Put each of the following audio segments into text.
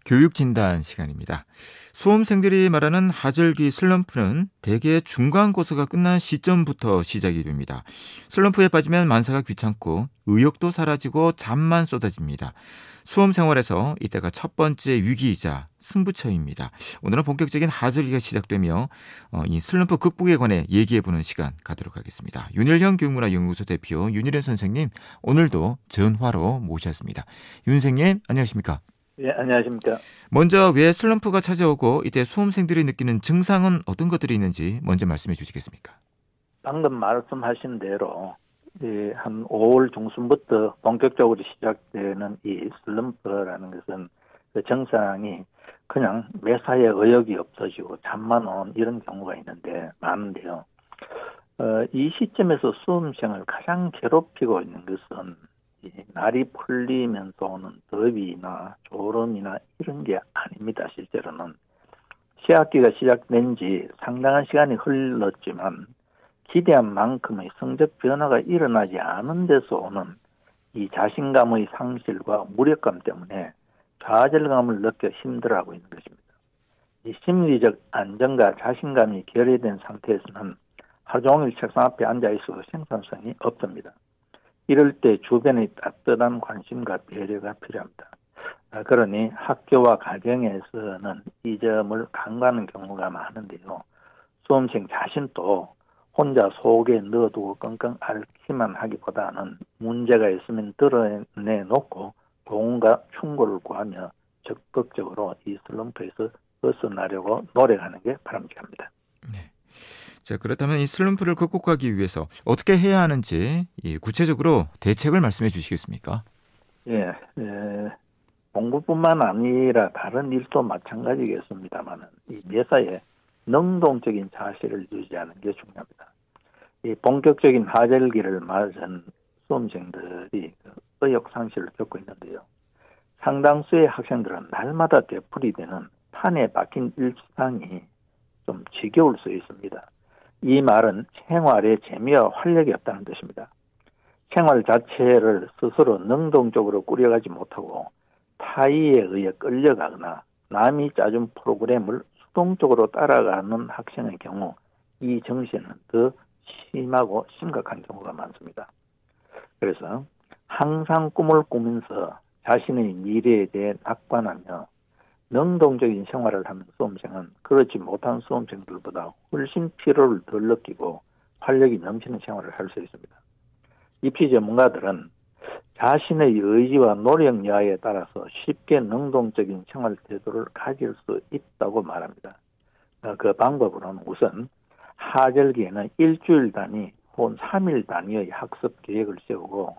교육진단 시간입니다. 수험생들이 말하는 하절기 슬럼프는 대개 중간고사가 끝난 시점부터 시작이 됩니다. 슬럼프에 빠지면 만사가 귀찮고 의욕도 사라지고 잠만 쏟아집니다. 수험 생활에서 이때가 첫 번째 위기이자 승부처입니다. 오늘은 본격적인 하절기가 시작되며 이 슬럼프 극복에 관해 얘기해보는 시간 갖도록 하겠습니다. 윤일형 교육문화연구소 대표 윤일현 선생님, 오늘도 전화로 모셨습니다. 윤 선생님, 안녕하십니까? 예, 안녕하십니까. 먼저 왜 슬럼프가 찾아오고 이때 수험생들이 느끼는 증상은 어떤 것들이 있는지 먼저 말씀해 주시겠습니까? 방금 말씀하신 대로 한 5월 중순부터 본격적으로 시작되는 이 슬럼프라는 것은 그 증상이 그냥 매사에 의욕이 없어지고 잠만 오는 이런 경우가 많은데요. 이 시점에서 수험생을 가장 괴롭히고 있는 것은 이 날이 풀리면서 오는 더위나 졸음이나 이런 게 아닙니다. 실제로는 시학기가 시작된 지 상당한 시간이 흘렀지만 기대한 만큼의 성적 변화가 일어나지 않은 데서 오는 이 자신감의 상실과 무력감 때문에 좌절감을 느껴 힘들어하고 있는 것입니다. 이 심리적 안정과 자신감이 결여된 상태에서는 하루 종일 책상 앞에 앉아있어도 생산성이 없습니다. 이럴 때 주변의 따뜻한 관심과 배려가 필요합니다. 그러니 학교와 가정에서는 이 점을 간과하는 경우가 많은데요. 수험생 자신도 혼자 속에 넣어두고 끙끙 앓기만 하기보다는 문제가 있으면 드러내놓고 도움과 충고를 구하며 적극적으로 이 슬럼프에서 벗어나려고 노력하는 게 바람직합니다. 네. 자, 그렇다면 이 슬럼프를 극복하기 위해서 어떻게 해야 하는지 구체적으로 대책을 말씀해 주시겠습니까? 예, 공부뿐만 아니라 다른 일도 마찬가지겠습니다만 이 매사에 능동적인 자세를 유지하는 게 중요합니다. 이 본격적인 하절기를 맞은 수험생들이 의욕 상실을 겪고 있는데요. 상당수의 학생들은 날마다 되풀이되는 판에 박힌 일상이 좀 지겨울 수 있습니다. 이 말은 생활에 재미와 활력이 없다는 뜻입니다. 생활 자체를 스스로 능동적으로 꾸려가지 못하고 타의에 의해 끌려가거나 남이 짜준 프로그램을 수동적으로 따라가는 학생의 경우 이 정신은 더 심하고 심각한 경우가 많습니다. 그래서 항상 꿈을 꾸면서 자신의 미래에 대해 낙관하며 능동적인 생활을 하는 수험생은 그렇지 못한 수험생들보다 훨씬 피로를 덜 느끼고 활력이 넘치는 생활을 할 수 있습니다. 입시 전문가들은 자신의 의지와 노력 여하에 따라서 쉽게 능동적인 생활 태도를 가질 수 있다고 말합니다. 그 방법으로는 우선 하절기에는 일주일 단위 혹은 3일 단위의 학습 계획을 세우고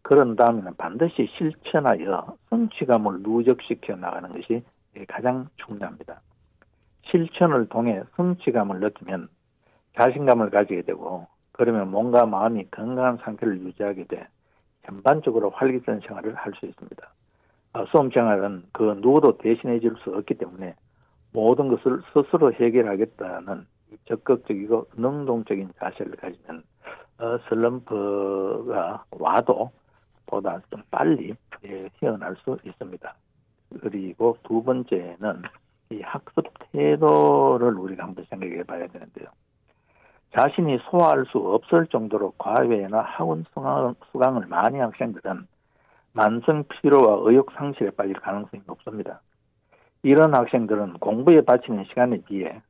그런 다음에는 반드시 실천하여 성취감을 누적시켜 나가는 것이 가장 중요합니다. 실천을 통해 성취감을 느끼면 자신감을 가지게 되고 그러면 몸과 마음이 건강한 상태를 유지하게 돼 전반적으로 활기찬 생활을 할 수 있습니다. 수험생활은 그 누구도 대신해 줄 수 없기 때문에 모든 것을 스스로 해결하겠다는 적극적이고 능동적인 자세를 가지면 슬럼프가 와도 보다 좀 빨리 헤어날 수 있습니다. 그리고 두 번째는 이 학습 태도를 우리가 한번 생각해 봐야 되는데요. 자신이 소화할 수 없을 정도로 과외나 학원 수강을 많이 한 학생들은 만성 피로와 의욕 상실에 빠질 가능성이 높습니다. 이런 학생들은 공부에 바치는 시간에 비해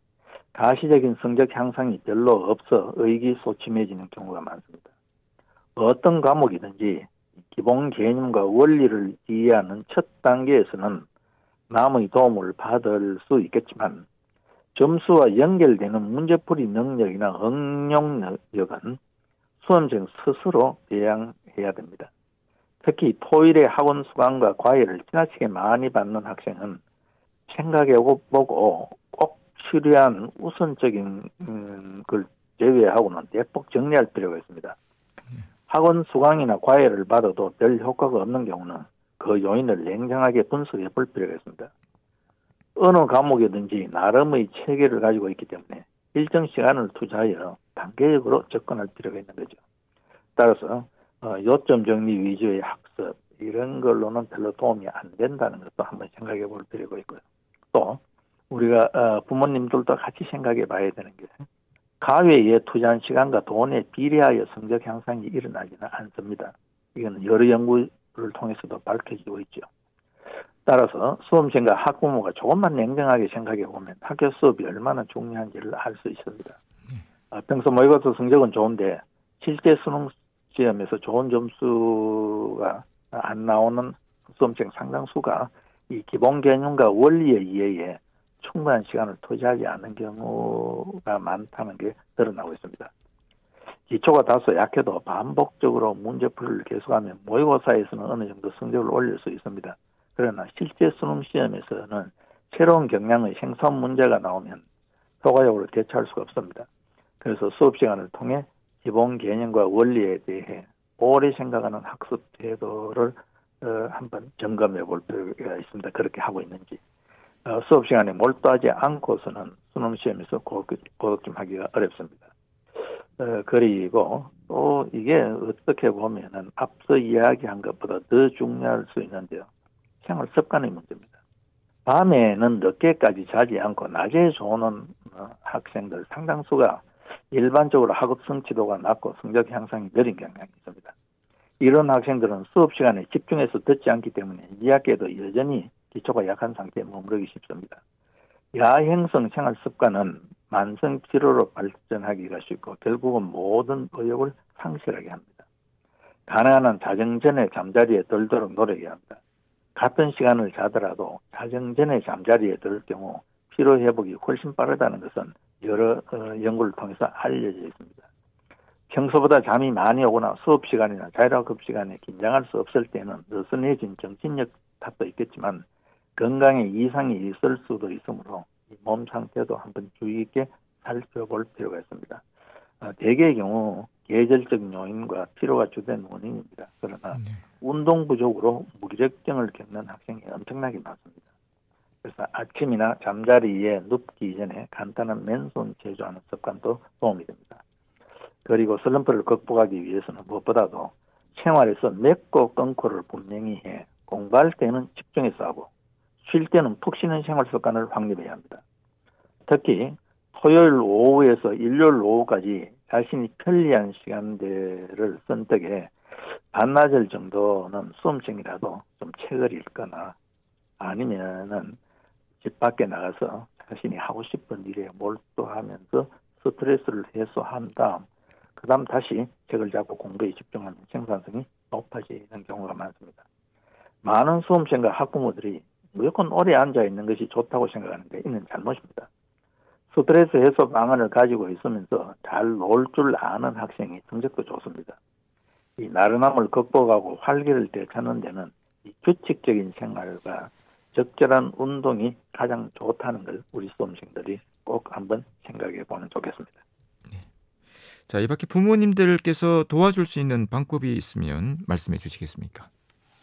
가시적인 성적 향상이 별로 없어 의기소침해지는 경우가 많습니다. 어떤 과목이든지 기본 개념과 원리를 이해하는 첫 단계에서는 남의 도움을 받을 수 있겠지만 점수와 연결되는 문제풀이 능력이나 응용력은 수험생 스스로 배양해야 됩니다. 특히 토일의 학원 수강과 과외를 지나치게 많이 받는 학생은 생각해보고 꼭 필요한 우선적인 걸 제외하고는 대폭 정리할 필요가 있습니다. 학원 수강이나 과외를 받아도 별 효과가 없는 경우는 그 요인을 냉정하게 분석해 볼 필요가 있습니다. 어느 과목이든지 나름의 체계를 가지고 있기 때문에 일정 시간을 투자하여 단계적으로 접근할 필요가 있는 거죠. 따라서 요점 정리 위주의 학습, 이런 걸로는 별로 도움이 안 된다는 것도 한번 생각해 볼 필요가 있고요. 또 우리가 부모님들도 같이 생각해 봐야 되는 게 가외에 투자한 시간과 돈에 비례하여 성적 향상이 일어나지는 않습니다. 이건 여러 연구를 통해서도 밝혀지고 있죠. 따라서 수험생과 학부모가 조금만 냉정하게 생각해 보면 학교 수업이 얼마나 중요한지를 알 수 있습니다. 평소 모의고사 성적은 좋은데 실제 수능 시험에서 좋은 점수가 안 나오는 수험생 상당수가 이 기본 개념과 원리에 의해 충분한 시간을 투자하지 않는 경우가 많다는 게 드러나고 있습니다. 기초가 다소 약해도 반복적으로 문제풀이를 계속하면 모의고사에서는 어느 정도 성적을 올릴 수 있습니다. 그러나 실제 수능 시험에서는 새로운 경향의 생산 문제가 나오면 효과적으로 대처할 수가 없습니다. 그래서 수업 시간을 통해 기본 개념과 원리에 대해 오래 생각하는 학습 태도를 한번 점검해 볼 필요가 있습니다. 그렇게 하고 있는지. 수업 시간에 몰두하지 않고서는 수능 시험에서 고득 좀 하기가 어렵습니다. 그리고 또 이게 어떻게 보면은 앞서 이야기한 것보다 더 중요할 수 있는데요. 생활 습관의 문제입니다. 밤에는 늦게까지 자지 않고 낮에 조는 학생들 상당수가 일반적으로 학업 성취도가 낮고 성적 향상이 느린 경향이 있습니다. 이런 학생들은 수업 시간에 집중해서 듣지 않기 때문에 2학기에도 여전히 기초가 약한 상태에 머무르기 쉽습니다. 야행성 생활 습관은 만성 피로로 발전하기가 쉽고 결국은 모든 의욕을 상실하게 합니다. 가능한 한 자정 전에 잠자리에 들도록 노력해야 합니다. 같은 시간을 자더라도 자정 전에 잠자리에 들 경우 피로 회복이 훨씬 빠르다는 것은 여러 연구를 통해서 알려져 있습니다. 평소보다 잠이 많이 오거나 수업 시간이나 자율학습 시간에 긴장할 수 없을 때는 느슨해진 정신력 탓도 있겠지만 건강에 이상이 있을 수도 있으므로 몸 상태도 한번 주의 있게 살펴볼 필요가 있습니다. 대개의 경우 계절적 요인과 피로가 주된 원인입니다. 그러나 운동 부족으로 무기력증을 겪는 학생이 엄청나게 많습니다. 그래서 아침이나 잠자리에 눕기 전에 간단한 맨손 제조하는 습관도 도움이 됩니다. 그리고 슬럼프를 극복하기 위해서는 무엇보다도 생활에서 맺고 끊고를 분명히 해 공부할 때는 집중해서 하고 쉴 때는 푹 쉬는 생활 습관을 확립해야 합니다. 특히 토요일 오후에서 일요일 오후까지 자신이 편리한 시간대를 선택해 반나절 정도는 수험생이라도 좀 책을 읽거나 아니면은 집 밖에 나가서 자신이 하고 싶은 일에 몰두하면서 스트레스를 해소한 다음 그 다음 다시 책을 잡고 공부에 집중하면 생산성이 높아지는 경우가 많습니다. 많은 수험생과 학부모들이 무조건 오래 앉아있는 것이 좋다고 생각하는데 이는 잘못입니다. 스트레스 해소 방안을 가지고 있으면서 잘 놀 줄 아는 학생이 성적도 좋습니다. 이 나른함을 극복하고 활기를 되찾는 데는 이 규칙적인 생활과 적절한 운동이 가장 좋다는 걸 우리 수험생들이 꼭 한번 생각해 보면 좋겠습니다. 네. 자, 이 밖에 부모님들께서 도와줄 수 있는 방법이 있으면 말씀해 주시겠습니까?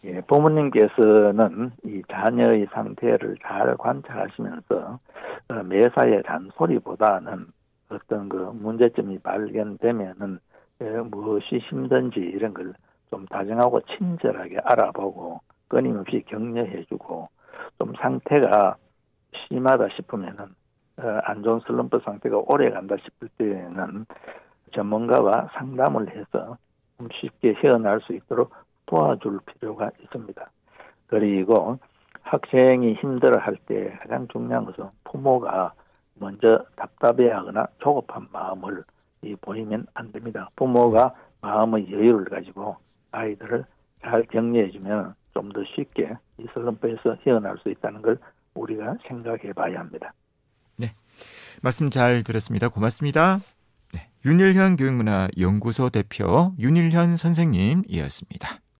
예, 부모님께서는 이 자녀의 상태를 잘 관찰하시면서 매사에 잔소리보다는 어떤 그 문제점이 발견되면은 무엇이 힘든지 이런 걸 좀 다정하고 친절하게 알아보고 끊임없이 격려해주고 좀 상태가 심하다 싶으면은 안 좋은 슬럼프 상태가 오래 간다 싶을 때는 전문가와 상담을 해서 좀 쉽게 헤어날 수 있도록 도와줄 필요가 있습니다. 그리고 학생이 힘들어할 때 가장 중요한 것은 부모가 먼저 답답해하거나 조급한 마음을 보이면 안 됩니다. 부모가 마음의 여유를 가지고 아이들을 잘 격려해주면 좀 더 쉽게 이 슬럼프에서 헤어날 수 있다는 걸 우리가 생각해 봐야 합니다. 네, 말씀 잘 들었습니다. 고맙습니다. 네, 윤일현 교육문화연구소 대표 윤일현 선생님이었습니다.